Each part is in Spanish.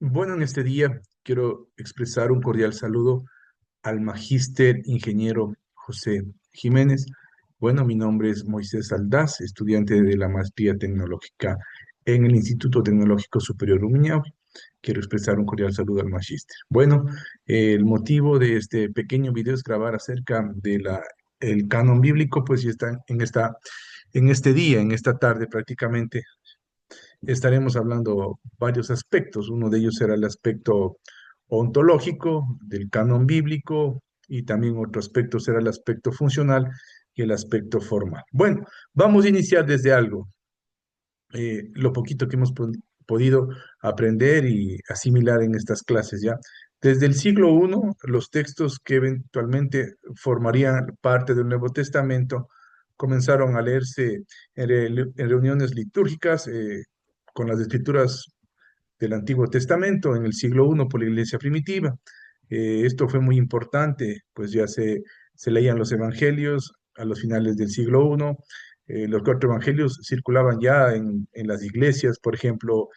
Bueno, en este día quiero expresar un cordial saludo al magíster ingeniero José Jiménez. Bueno, mi nombre es Moisés Aldaz, estudiante de la maestría tecnológica en el Instituto Tecnológico Superior Rumiñahui. Quiero expresar un cordial saludo al magíster. Bueno, el motivo de este pequeño video es grabar acerca de el canon bíblico, pues y está en este día, en esta tarde prácticamente estaremos hablando varios aspectos. Uno de ellos será el aspecto ontológico del canon bíblico y también otro aspecto será el aspecto funcional y el aspecto formal. Bueno, vamos a iniciar desde algo, lo poquito que hemos podido aprender y asimilar en estas clases ya. Desde el siglo I, los textos que eventualmente formarían parte del Nuevo Testamento comenzaron a leerse en reuniones litúrgicas con las escrituras del Antiguo Testamento en el siglo I por la iglesia primitiva. Esto fue muy importante, pues ya se leían los evangelios a los finales del siglo I. Los cuatro evangelios circulaban ya en las iglesias, por ejemplo,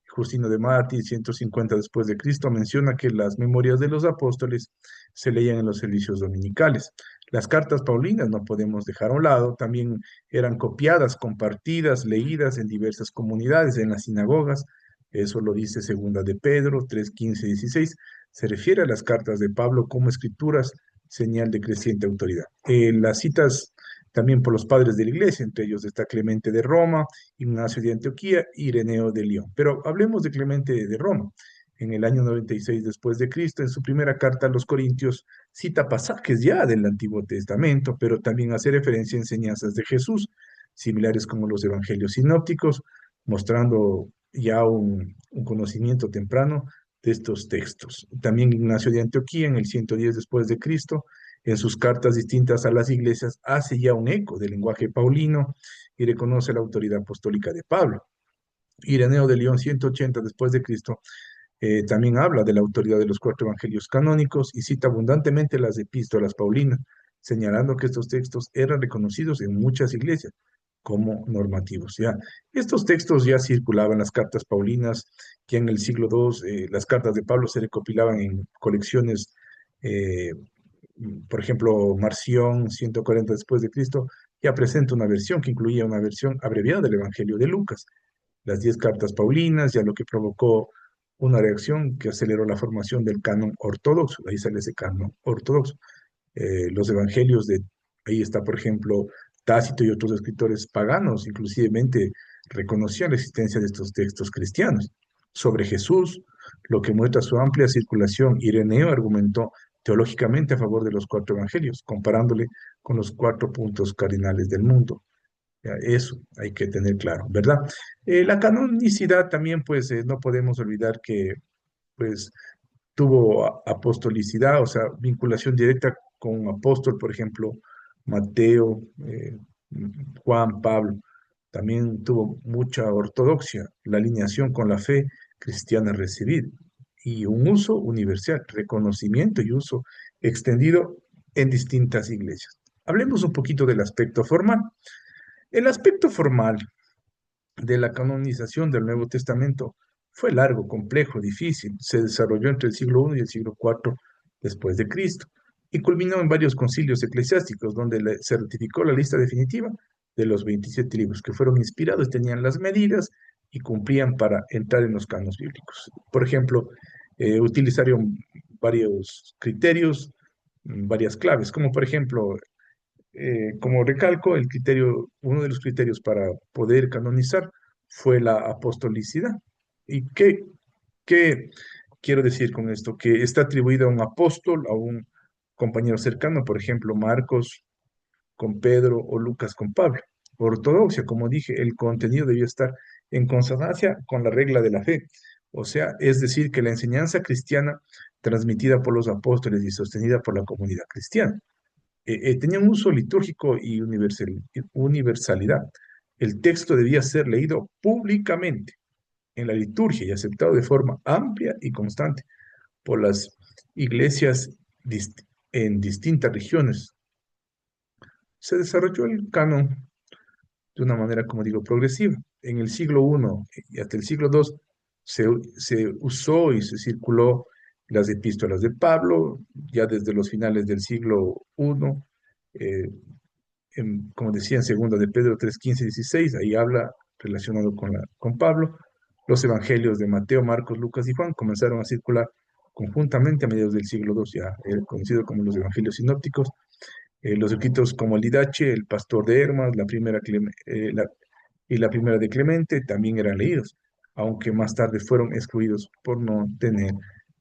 Justino de Mártir, 150 después de Cristo, menciona que las memorias de los apóstoles se leían en los servicios dominicales. Las cartas paulinas no podemos dejar a un lado, también eran copiadas, compartidas, leídas en diversas comunidades, en las sinagogas. Eso lo dice Segunda de Pedro 3, 15 y 16. Se refiere a las cartas de Pablo como escrituras, señal de creciente autoridad. Las citas también por los padres de la iglesia, entre ellos está Clemente de Roma, Ignacio de Antioquía y Ireneo de León. Pero hablemos de Clemente de Roma. En el año 96 después de Cristo, en su primera carta a los Corintios, cita pasajes ya del Antiguo Testamento, pero también hace referencia a enseñanzas de Jesús, similares como los evangelios sinópticos, mostrando ya un conocimiento temprano de estos textos. También Ignacio de Antioquía, en el 110 después de Cristo, en sus cartas distintas a las iglesias, hace ya un eco del lenguaje paulino y reconoce la autoridad apostólica de Pablo. Ireneo de León, 180 después de Cristo, también habla de la autoridad de los cuatro evangelios canónicos y cita abundantemente las epístolas paulinas, señalando que estos textos eran reconocidos en muchas iglesias como normativos. Ya, estos textos ya circulaban en las cartas paulinas, que en el siglo II las cartas de Pablo se recopilaban en colecciones, eh, por ejemplo, Marción, 140 después de Cristo, ya presenta una versión que incluía una versión abreviada del Evangelio de Lucas, las 10 cartas paulinas, ya lo que provocó una reacción que aceleró la formación del canon ortodoxo, ahí sale ese canon ortodoxo. Los evangelios ahí está, por ejemplo, Tácito y otros escritores paganos, inclusivemente reconocían la existencia de estos textos cristianos. Sobre Jesús, lo que muestra su amplia circulación, Ireneo argumentó teológicamente a favor de los cuatro evangelios, comparándole con los cuatro puntos cardinales del mundo. Ya, eso hay que tener claro, ¿verdad? La canonicidad también, pues, no podemos olvidar que, pues, tuvo apostolicidad, o sea, vinculación directa con un apóstol, por ejemplo, Mateo, Juan, Pablo. También tuvo mucha ortodoxia, la alineación con la fe cristiana recibida y un uso universal, reconocimiento y uso extendido en distintas iglesias. Hablemos un poquito del aspecto formal. El aspecto formal de la canonización del Nuevo Testamento fue largo, complejo, difícil. Se desarrolló entre el siglo I y el siglo IV después de Cristo y culminó en varios concilios eclesiásticos donde se ratificó la lista definitiva de los 27 libros que fueron inspirados, tenían las medidas y cumplían para entrar en los canos bíblicos. Por ejemplo, utilizaron varios criterios, varias claves, como por ejemplo como recalco, uno de los criterios para poder canonizar fue la apostolicidad. ¿Y qué quiero decir con esto? Que está atribuido a un apóstol, a un compañero cercano, por ejemplo, Marcos con Pedro o Lucas con Pablo. Ortodoxia, como dije, el contenido debió estar en consonancia con la regla de la fe. O sea, es decir, que la enseñanza cristiana transmitida por los apóstoles y sostenida por la comunidad cristiana tenía un uso litúrgico y universalidad. El texto debía ser leído públicamente en la liturgia y aceptado de forma amplia y constante por las iglesias en distintas regiones. Se desarrolló el canon de una manera, como digo, progresiva. En el siglo I y hasta el siglo II Se, se usó y se circuló las epístolas de Pablo ya desde los finales del siglo I, eh, como decía en segunda de Pedro 3, 15, 16, ahí habla relacionado con Pablo. Los evangelios de Mateo, Marcos, Lucas y Juan comenzaron a circular conjuntamente a mediados del siglo II, ya conocido como los evangelios sinópticos. Los escritos como el Didache, el Pastor de Hermas, y la primera de Clemente también eran leídos, aunque más tarde fueron excluidos por no tener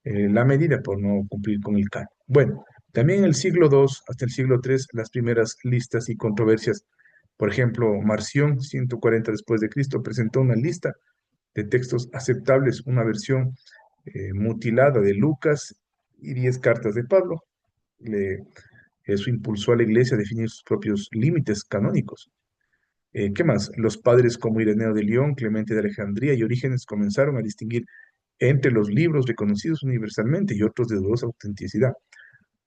la medida, por no cumplir con el canon. Bueno, también en el siglo II hasta el siglo III, las primeras listas y controversias, por ejemplo, Marción, 140 después de Cristo, presentó una lista de textos aceptables, una versión mutilada de Lucas y 10 cartas de Pablo. Eso impulsó a la iglesia a definir sus propios límites canónicos. ¿Qué más? Los padres como Ireneo de León, Clemente de Alejandría y Orígenes comenzaron a distinguir entre los libros reconocidos universalmente y otros de dudosa autenticidad.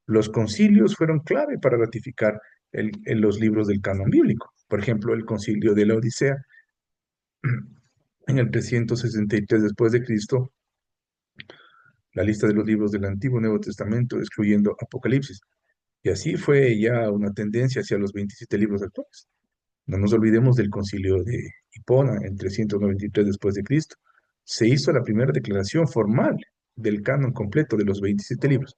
Los concilios fueron clave para ratificar los libros del canon bíblico. Por ejemplo, el concilio de la Odisea en el 363 después de Cristo, la lista de los libros del Antiguo y Nuevo Testamento, excluyendo Apocalipsis. Y así fue ya una tendencia hacia los 27 libros actuales. No nos olvidemos del concilio de Hipona en 393 después de Cristo. Se hizo la primera declaración formal del canon completo de los 27 libros.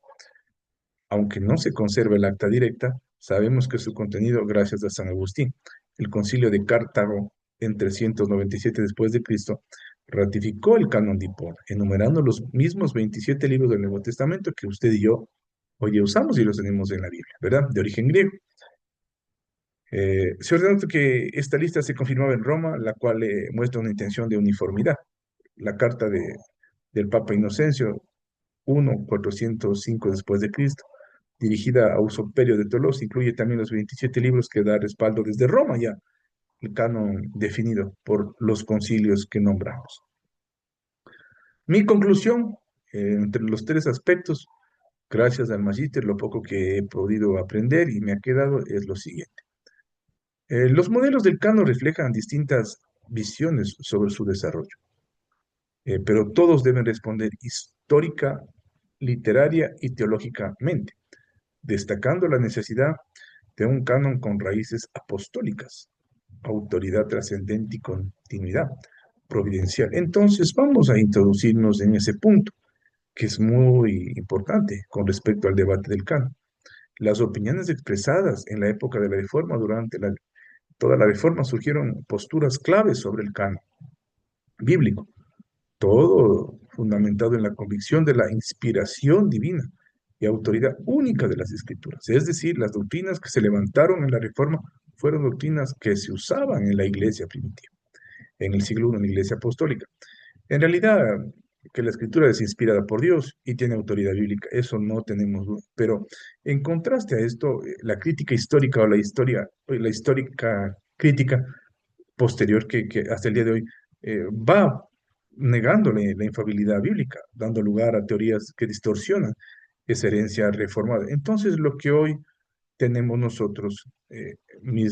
Aunque no se conserva el acta directa, sabemos que su contenido gracias a San Agustín. El concilio de Cartago en 397 después de Cristo ratificó el canon de Hipona, enumerando los mismos 27 libros del Nuevo Testamento que usted y yo hoy usamos y los tenemos en la Biblia, ¿verdad? De origen griego. Se ordenó que esta lista se confirmaba en Roma, la cual muestra una intención de uniformidad. La carta del Papa Inocencio I, 405 después de Cristo, dirigida a Usoperio de Tolosa, incluye también los 27 libros que da respaldo desde Roma ya, el canon definido por los concilios que nombramos. Mi conclusión, entre los tres aspectos, gracias al magíster, lo poco que he podido aprender y me ha quedado es lo siguiente. Los modelos del canon reflejan distintas visiones sobre su desarrollo, pero todos deben responder histórica, literaria y teológicamente, destacando la necesidad de un canon con raíces apostólicas, autoridad trascendente y continuidad providencial. Entonces, vamos a introducirnos en ese punto, que es muy importante con respecto al debate del canon. Las opiniones expresadas en la época de la Reforma, durante toda la Reforma, surgieron posturas claves sobre el canon bíblico, todo fundamentado en la convicción de la inspiración divina y autoridad única de las Escrituras. Es decir, las doctrinas que se levantaron en la Reforma fueron doctrinas que se usaban en la iglesia primitiva, en el siglo I, en la iglesia apostólica. En realidad, que la Escritura es inspirada por Dios y tiene autoridad bíblica, eso no tenemos duda. Pero en contraste a esto, la crítica histórica o la histórica crítica posterior que hasta el día de hoy va negándole la infabilidad bíblica, dando lugar a teorías que distorsionan esa herencia reformada. Entonces, lo que hoy tenemos nosotros, mi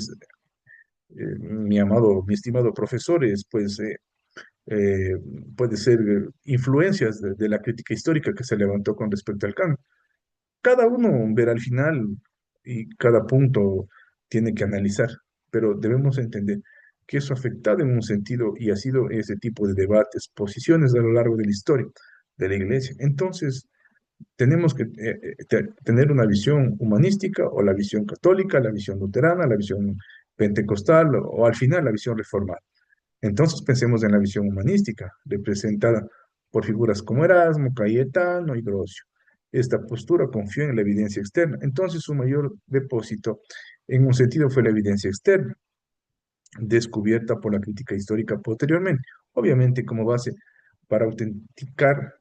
estimado profesores, pues eh, puede ser influencias de la crítica histórica que se levantó con respecto al canon. Cada uno verá al final y cada punto tiene que analizar, pero debemos entender que eso ha afectado en un sentido y ha sido ese tipo de debates, posiciones a lo largo de la historia de la iglesia. Entonces, tenemos que tener una visión humanística o la visión católica, la visión luterana, la visión pentecostal o al final la visión reformada. Entonces pensemos en la visión humanística, representada por figuras como Erasmo, Cayetano y Grosio. Esta postura confió en la evidencia externa. Entonces su mayor depósito en un sentido fue la evidencia externa, descubierta por la crítica histórica posteriormente, obviamente como base para autenticar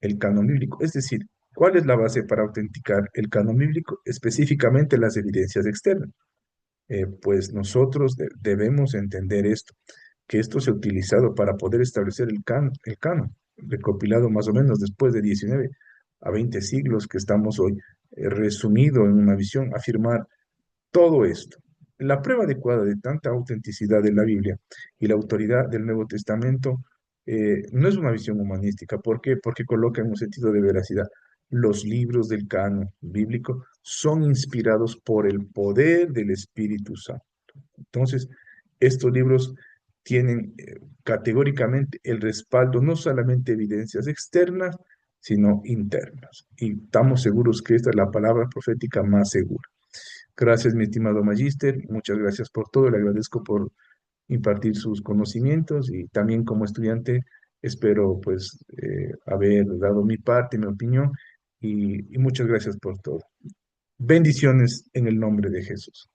el canon bíblico. Es decir, ¿cuál es la base para autenticar el canon bíblico? Específicamente las evidencias externas. Pues nosotros debemos entender esto, que esto se ha utilizado para poder establecer el canon, recopilado más o menos después de 19 a 20 siglos que estamos hoy, resumido en una visión, afirmar todo esto. La prueba adecuada de tanta autenticidad de la Biblia y la autoridad del Nuevo Testamento no es una visión humanística. ¿Por qué? Porque coloca en un sentido de veracidad. Los libros del canon bíblico son inspirados por el poder del Espíritu Santo. Entonces, estos libros tienen categóricamente el respaldo, no solamente evidencias externas, sino internas. Y estamos seguros que esta es la palabra profética más segura. Gracias, mi estimado Magíster. Muchas gracias por todo. Le agradezco por impartir sus conocimientos y también como estudiante espero pues haber dado mi parte, mi opinión y muchas gracias por todo. Bendiciones en el nombre de Jesús.